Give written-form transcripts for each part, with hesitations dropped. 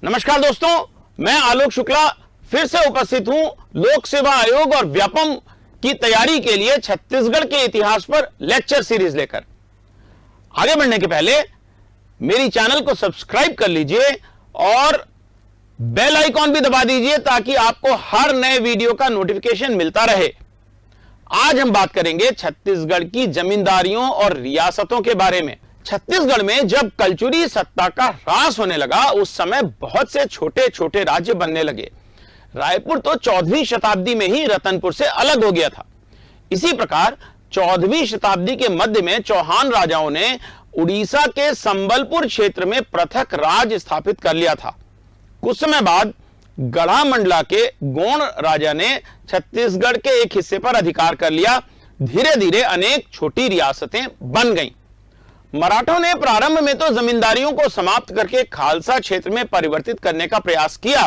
नमस्कार दोस्तों, मैं आलोक शुक्ला फिर से उपस्थित हूं लोक सेवा आयोग और व्यापम की तैयारी के लिए छत्तीसगढ़ के इतिहास पर लेक्चर सीरीज लेकर। आगे बढ़ने के पहले मेरी चैनल को सब्सक्राइब कर लीजिए और बेल आइकॉन भी दबा दीजिए ताकि आपको हर नए वीडियो का नोटिफिकेशन मिलता रहे। आज हम बात करेंगे छत्तीसगढ़ की जमींदारियों और रियासतों के बारे में। छत्तीसगढ़ में जब कलचुरी सत्ता का ह्रास होने लगा उस समय बहुत से छोटे छोटे राज्य बनने लगे। रायपुर तो 14वीं शताब्दी में ही रतनपुर से अलग हो गया था। इसी प्रकार 14वीं शताब्दी के मध्य में चौहान राजाओं ने उड़ीसा के संबलपुर क्षेत्र में पृथक राज स्थापित कर लिया था। कुछ समय बाद गढ़ा मंडला के गोंड राजा ने छत्तीसगढ़ के एक हिस्से पर अधिकार कर लिया। धीरे धीरे अनेक छोटी रियासतें बन गईं। मराठों ने प्रारंभ में तो जमींदारियों को समाप्त करके खालसा क्षेत्र में परिवर्तित करने का प्रयास किया,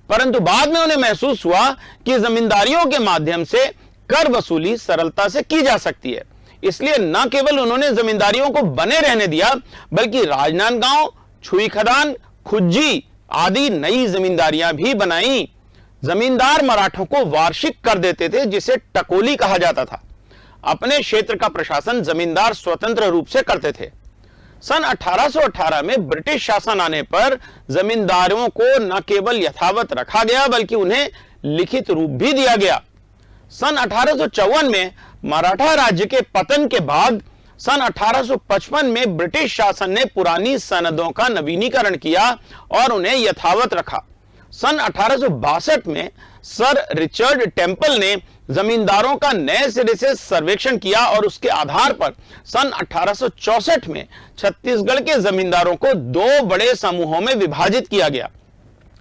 परंतु बाद में उन्हें महसूस हुआ कि जमींदारियों के माध्यम से कर वसूली सरलता से की जा सकती है। इसलिए न केवल उन्होंने जमींदारियों को बने रहने दिया, बल्कि राजनांदगांव, छुईखदान, खुज्जी आदि नई जमींदारियां भी बनाई। जमींदार मराठों को वार्षिक कर देते थे, जिसे टकोली कहा जाता था। अपने क्षेत्र का प्रशासन जमींदार स्वतंत्र रूप से करते थे। सन 1818 में ब्रिटिश शासन आने पर जमींदारों को न केवल यथावत रखा गया बल्कि उन्हें लिखित रूप भी दिया गया। सन 1854 में मराठा राज्य के पतन के बाद सन 1855 में ब्रिटिश शासन ने पुरानी सनदों का नवीनीकरण किया और उन्हें यथावत रखा। सन 1862 में सर रिचर्ड टेम्पल ने जमींदारों का नए सिरे से सर्वेक्षण किया और उसके आधार पर सन 1864 में छत्तीसगढ़ के जमींदारों को दो बड़े समूहों में विभाजित किया गया।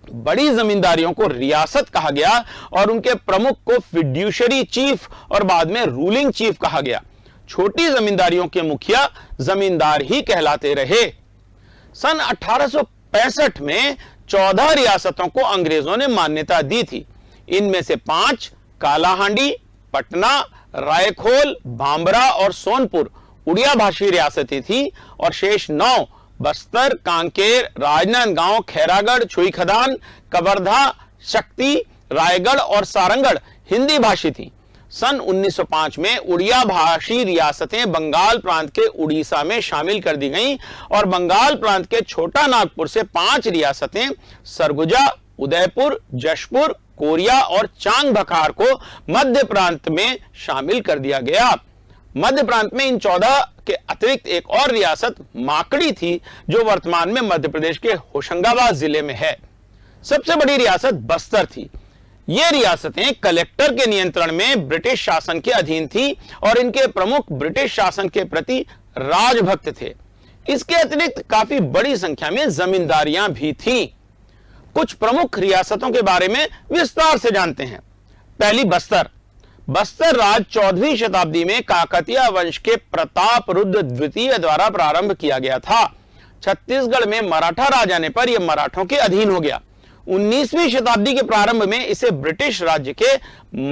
बड़ी जमींदारियों को रियासत कहा गया और उनके प्रमुख को फिड्यूशरी चीफ और बाद में रूलिंग चीफ कहा गया। छोटी जमींदारियों के मुखिया जमींदार ही कहलाते रहे। सन 1865 में 14 रियासतों को अंग्रेजों ने मान्यता दी थी। इनमें से 5 कालाहांडी, पटना, रायखोल, भांबरा और सोनपुर उड़िया भाषी रियासतें थी और शेष 9 बस्तर, कांकेर, राजनांदगांव, खैरागढ़, छुईखदान, कवर्धा, शक्ति, रायगढ़ और सारंगढ़ हिंदी भाषी थी। सन 1905 में उड़िया भाषी रियासतें बंगाल प्रांत के उड़ीसा में शामिल कर दी गईं और बंगाल प्रांत के छोटा नागपुर से 5 रियासतें सरगुजा, उदयपुर, जशपुर, कोरिया और चांग बखार को मध्य प्रांत में शामिल कर दिया गया। मध्य प्रांत में इन 14 के अतिरिक्त एक और रियासत माकड़ी थी जो वर्तमान में मध्य प्रदेश के होशंगाबाद जिले में है। सबसे बड़ी रियासत बस्तर थी। ये रियासतें कलेक्टर के नियंत्रण में ब्रिटिश शासन के अधीन थी और इनके प्रमुख ब्रिटिश शासन के प्रति राजभक्त थे। इसके अतिरिक्त काफी बड़ी संख्या में जमींदारियां भी थीं। कुछ प्रमुख रियासतों के बारे में विस्तार से जानते हैं। पहली बस्तर। बस्तर राज 14वीं शताब्दी में काकतीय वंश के प्रताप रुद्र द्वितीय द्वारा प्रारंभ किया गया था। छत्तीसगढ़ में मराठा राज आने पर यह मराठों के अधीन हो गया। 19वीं शताब्दी के प्रारंभ में इसे ब्रिटिश राज्य के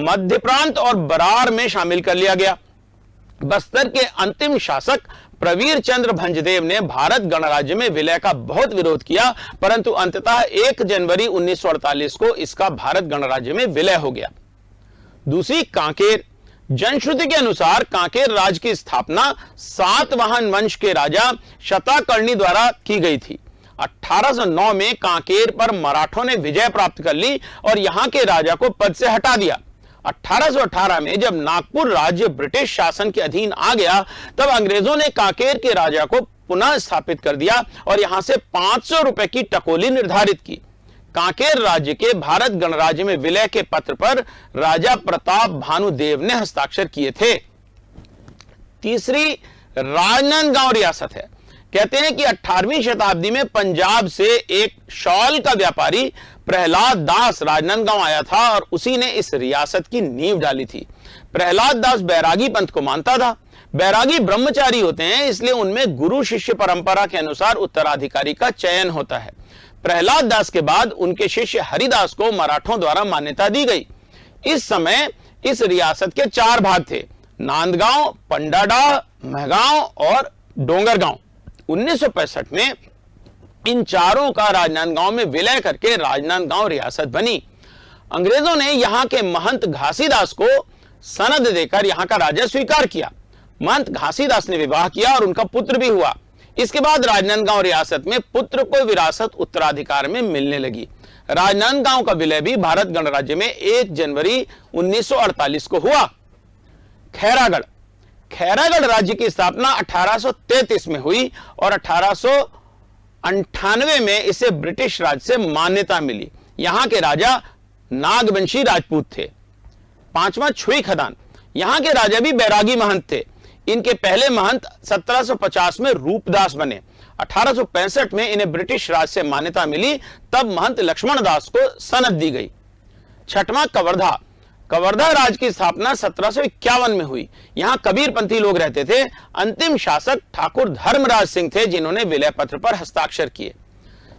मध्य प्रांत और बरार में शामिल कर लिया गया। बस्तर के अंतिम शासक प्रवीर चंद्र भंजदेव ने भारत गणराज्य में विलय का बहुत विरोध किया, परंतु अंततः 1 जनवरी 1948 को इसका भारत गणराज्य में विलय हो गया। दूसरी कांकेर। जनश्रुति के अनुसार कांकेर राज्य की स्थापना सातवाहन वंश के राजा शताकर्णी द्वारा की गई थी। 1809 में कांकेर पर मराठों ने विजय प्राप्त कर ली और यहां के राजा को पद से हटा दिया। 1818 में जब नागपुर राज्य ब्रिटिश शासन के अधीन आ गया तब अंग्रेजों ने कांकेर के राजा को पुनः स्थापित कर दिया और यहां से 500 रुपए की टकोली निर्धारित की। कांकेर राज्य के भारत गणराज्य में विलय के पत्र पर राजा प्रताप भानुदेव ने हस्ताक्षर किए थे। तीसरी राजनांदगांव रियासत है। कहते हैं कि 18वीं शताब्दी में पंजाब से एक शॉल का व्यापारी प्रहलाद दास राजनांदगांव आया था और उसी ने इस रियासत की नींव डाली थी। प्रहलाद दास बैरागी पंथ को मानता था। बैरागी ब्रह्मचारी होते हैं, इसलिए उनमें गुरु शिष्य परंपरा के अनुसार उत्तराधिकारी का चयन होता है। प्रहलाद दास के बाद उनके शिष्य हरिदास को मराठों द्वारा मान्यता दी गई। इस समय इस रियासत के 4 भाग थे: नांदगांव, पंडाडा, महगांव और डोंगरगांव। 1965 में इन चारों का राजनांदगांव में विलय करके राजनांदगांव रियासत बनी। अंग्रेजों ने यहां के महंत घासीदास को सनद देकर यहां का राजा स्वीकार किया। महंत घासीदास ने विवाह किया और उनका पुत्र भी हुआ। इसके बाद राजनांदगांव रियासत में पुत्र को विरासत उत्तराधिकार में मिलने लगी। राजनांदगांव का विलय भी भारत गणराज्य में 1 जनवरी 1948 को हुआ। खैरागढ़ खैरागढ़ राज्य की स्थापना 1833 में हुई और 1898 में इसे ब्रिटिश राज से मान्यता मिली। यहां के राजा नागवंशी राजपूत थे। 5वां छुई खदान, यहां के राजा भी बैरागी महंत थे। इनके पहले महंत 1750 में रूपदास बने। 1865 में इन्हें ब्रिटिश राज से मान्यता मिली, तब महंत लक्ष्मण दास को सनद दी गई। 6वां कवर्धा, कवर्धा राज की स्थापना 1751 में हुई। यहां कबीरपंथी लोग रहते थे। अंतिम शासक ठाकुर धर्मराज सिंह थे, जिन्होंने विलय पत्र पर हस्ताक्षर किए।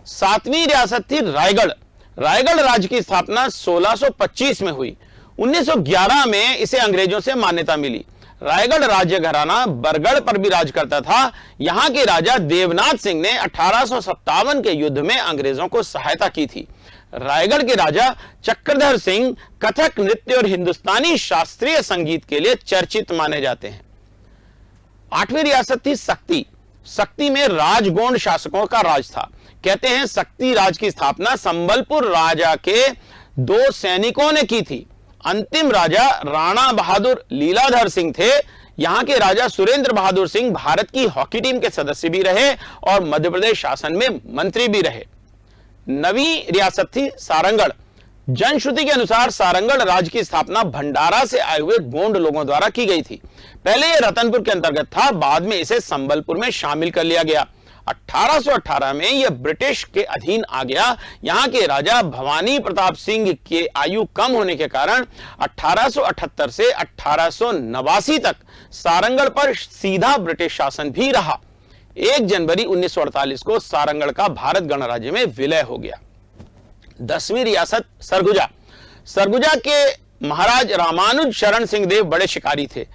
7वीं रियासत थी रायगढ़। रायगढ़ राज्य की स्थापना 1625 में हुई। 1911 में इसे अंग्रेजों से मान्यता मिली। रायगढ़ राज्य घराना बरगढ़ पर भी राज करता था। यहां के राजा देवनाथ सिंह ने 1857 के युद्ध में अंग्रेजों को सहायता की थी। रायगढ़ के राजा चक्रधर सिंह कथक नृत्य और हिंदुस्तानी शास्त्रीय संगीत के लिए चर्चित माने जाते हैं। 8वीं रियासत थी सक्ती। सक्ती में राजगोंड शासकों का राज था। कहते हैं सक्ती राज की स्थापना संबलपुर राजा के 2 सैनिकों ने की थी। अंतिम राजा राणा बहादुर लीलाधर सिंह थे। यहां के राजा सुरेंद्र बहादुर सिंह भारत की हॉकी टीम के सदस्य भी रहे और मध्य प्रदेश शासन में मंत्री भी रहे। 9वीं रियासत थी सारंगढ़। जनश्रुति के अनुसार सारंगढ़ राज्य की स्थापना भंडारा से आए हुए गोंड लोगों द्वारा की गई थी। पहले यह रतनपुर के अंतर्गत था, बाद में इसे संबलपुर में शामिल कर लिया गया। 1818 में यह ब्रिटिश के अधीन आ गया। यहां के राजा भवानी प्रताप सिंह के आयु कम होने के कारण 1878 से 1889 तक सारंगढ़ पर सीधा ब्रिटिश शासन भी रहा। 1 जनवरी 1948 को सारंगढ़ का भारत गणराज्य में विलय हो गया। 10वीं रियासत सरगुजा। सरगुजा के महाराज रामानुज शरण सिंह देव बड़े शिकारी थे।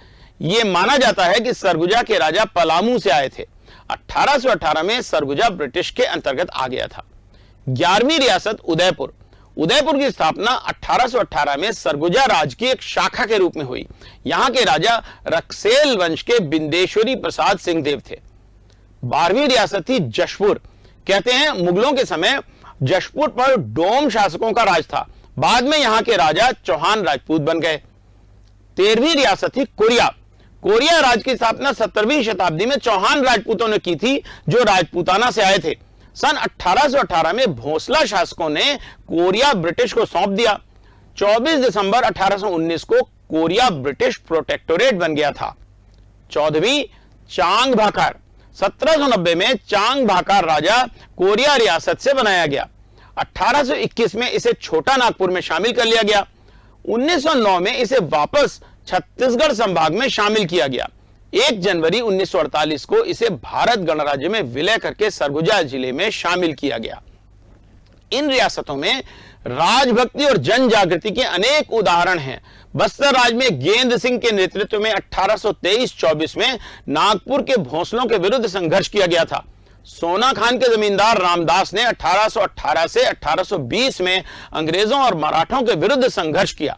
यह माना जाता है कि सरगुजा के राजा पलामू से आए थे। 1818 में सरगुजा ब्रिटिश के अंतर्गत आ गया था। 11वीं रियासत उदयपुर। उदयपुर की स्थापना 1818 में सरगुजा राज की एक शाखा के रूप में हुई। यहां के राजा रक्सेल वंश के बिंदेश्वरी प्रसाद सिंह देव थे। 12वीं रियासत थी जशपुर। कहते हैं मुगलों के समय जशपुर पर डोम शासकों का राज था। बाद में यहां के राजा चौहान राजपूत बन गए। 13वीं रियासत थी कोरिया। कोरिया राज्य की स्थापना 17वीं शताब्दी में चौहान राजपूतों ने की थी, जो राजपूताना से आए थे। सन 1818 में भोसला शासकों ने कोरिया ब्रिटिश को सौंप दिया। 24 दिसंबर 1819 को कोरिया ब्रिटिश प्रोटेक्टोरेट बन गया था। 14वीं चांग भाकार। 1790 में चांग भाकार राजा कोरिया रियासत से बनाया गया। 1821 में इसे छोटा नागपुर में शामिल कर लिया गया। 1909 में इसे वापस छत्तीसगढ़ संभाग में शामिल किया गया। 1 जनवरी 1948 को इसे भारत गणराज्य में विलय करके सरगुजा जिले में शामिल किया गया। इन रियासतों में राजभक्ति और जन जागृति के अनेक उदाहरण हैं। बस्तर राज में गेंद सिंह के नेतृत्व में 1823-24 में नागपुर के भोसलों के विरुद्ध संघर्ष किया गया था। सोना खान के जमींदार रामदास ने 1818 से 1820 में अंग्रेजों और मराठों के विरुद्ध संघर्ष किया।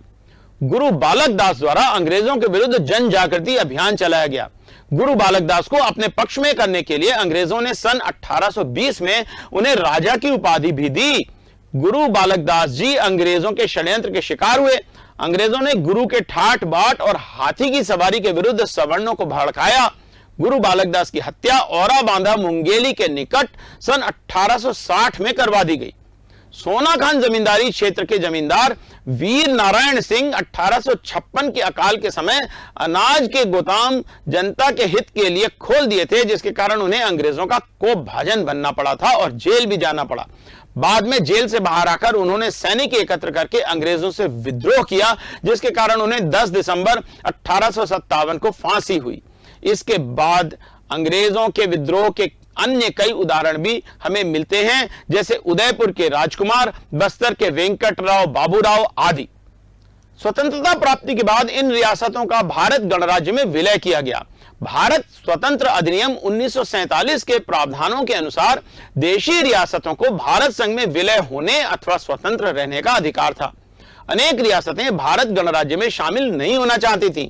गुरु बालक दास द्वारा अंग्रेजों के विरुद्ध जन जागृति अभियान चलाया गया। गुरु बालक दास को अपने पक्ष में करने के लिए अंग्रेजों ने सन 1820 में उन्हें राजा की उपाधि भी दी। गुरु बालक दास जी अंग्रेजों के षड्यंत्र के शिकार हुए। अंग्रेजों ने गुरु के ठाट बाट और हाथी की सवारी के विरुद्ध सवर्णों को भड़काया। गुरु बालक दास की हत्या औरा बांधा मुंगेली के निकट सन 1860 में करवा दी गई। सोना खान जमींदारी क्षेत्र के जमींदार वीर नारायण सिंह 1856 के अकाल के समय अनाज के गोदाम जनता के हित के लिए खोल दिए थे, जिसके कारण उन्हें अंग्रेजों का कोप भाजन बनना पड़ा था और जेल भी जाना पड़ा। बाद में जेल से बाहर आकर उन्होंने सैनिक एकत्र करके अंग्रेजों से विद्रोह किया, जिसके कारण उन्हें 10 दिसंबर 1857 को फांसी हुई। इसके बाद अंग्रेजों के विद्रोह के अन्य कई उदाहरण भी हमें मिलते हैं, जैसे उदयपुर के राजकुमार, बस्तर के वेंकटराव बाबूराव आदि। स्वतंत्रता प्राप्ति के बाद इन रियासतों का भारत गणराज्य में विलय किया गया। भारत स्वतंत्र अधिनियम 1947 के प्रावधानों के अनुसार देशी रियासतों को भारत संघ में विलय होने अथवा स्वतंत्र रहने का अधिकार था। अनेक रियासतें भारत गणराज्य में शामिल नहीं होना चाहती थीं।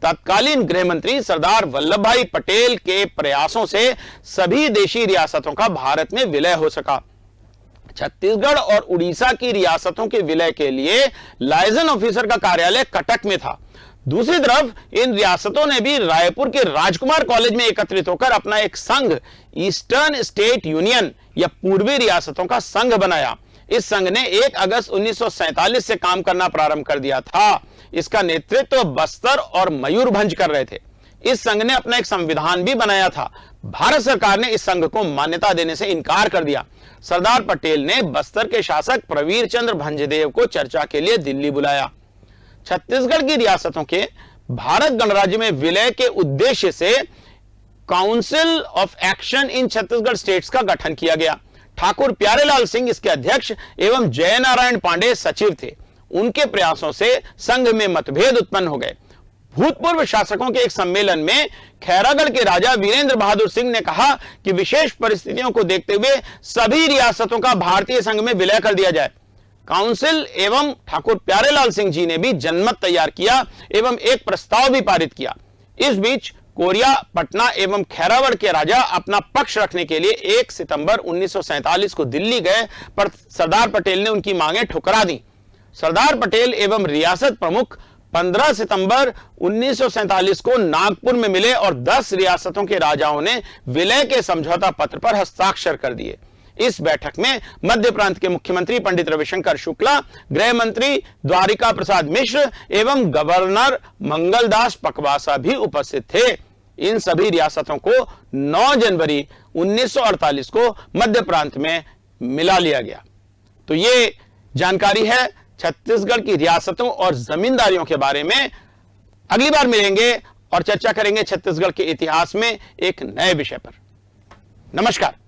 तत्कालीन गृह मंत्री सरदार वल्लभ भाई पटेल के प्रयासों से सभी देशी रियासतों का भारत में विलय हो सका। छत्तीसगढ़ और उड़ीसा की रियासतों के विलय के लिए लाइजन ऑफिसर का कार्यालय कटक में था। दूसरी तरफ इन रियासतों ने भी रायपुर के राजकुमार कॉलेज में एकत्रित होकर अपना एक संघ ईस्टर्न स्टेट यूनियन या पूर्वी रियासतों का संघ बनाया। इस संघ ने 1 अगस्त 1947 से काम करना प्रारंभ कर दिया था। इसका नेतृत्व बस्तर और मयूरभंज कर रहे थे। इस संघ ने अपना एक संविधान भी बनाया था। भारत सरकार ने इस संघ को मान्यता देने से इनकार कर दिया। सरदार पटेल ने बस्तर के शासक प्रवीर चंद्र भंजदेव को चर्चा के लिए दिल्ली बुलाया। छत्तीसगढ़ की रियासतों के भारत गणराज्य में विलय के उद्देश्य से council of action in Chhattisgarh states का गठन किया गया। ठाकुर प्यारेलाल सिंह इसके अध्यक्ष एवं जयनारायण पांडे सचिव थे। उनके प्रयासों से संघ में मतभेद उत्पन्न हो गए। भूतपूर्व शासकों के एक सम्मेलन में खैरागढ़ के राजा वीरेंद्र बहादुर सिंह ने कहा कि विशेष परिस्थितियों को देखते हुए सभी रियासतों का भारतीय संघ में विलय कर दिया जाए। काउंसिल एवं ठाकुर प्यारेलाल सिंह जी ने भी जनमत तैयार किया एवं एक प्रस्ताव भी पारित किया। इस बीच कोरिया, पटना एवं खैरागढ़ के राजा अपना पक्ष रखने के लिए 1 सितंबर 1947 को दिल्ली गए, पर सरदार पटेल ने उनकी मांगें ठुकरा दी। सरदार पटेल एवं रियासत प्रमुख 15 सितंबर 1947 को नागपुर में मिले और 10 रियासतों के राजाओं ने विलय के समझौता पत्र पर हस्ताक्षर कर दिए। इस बैठक में मध्य प्रांत के मुख्यमंत्री पंडित रविशंकर शुक्ला, गृह मंत्री द्वारिका प्रसाद मिश्र एवं गवर्नर मंगलदास पकवासा भी उपस्थित थे। इन सभी रियासतों को 9 जनवरी 1948 को मध्य प्रांत में मिला लिया गया। तो ये जानकारी है छत्तीसगढ़ की रियासतों और जमींदारियों के बारे में। अगली बार मिलेंगे और चर्चा करेंगे छत्तीसगढ़ के इतिहास में एक नए विषय पर। नमस्कार।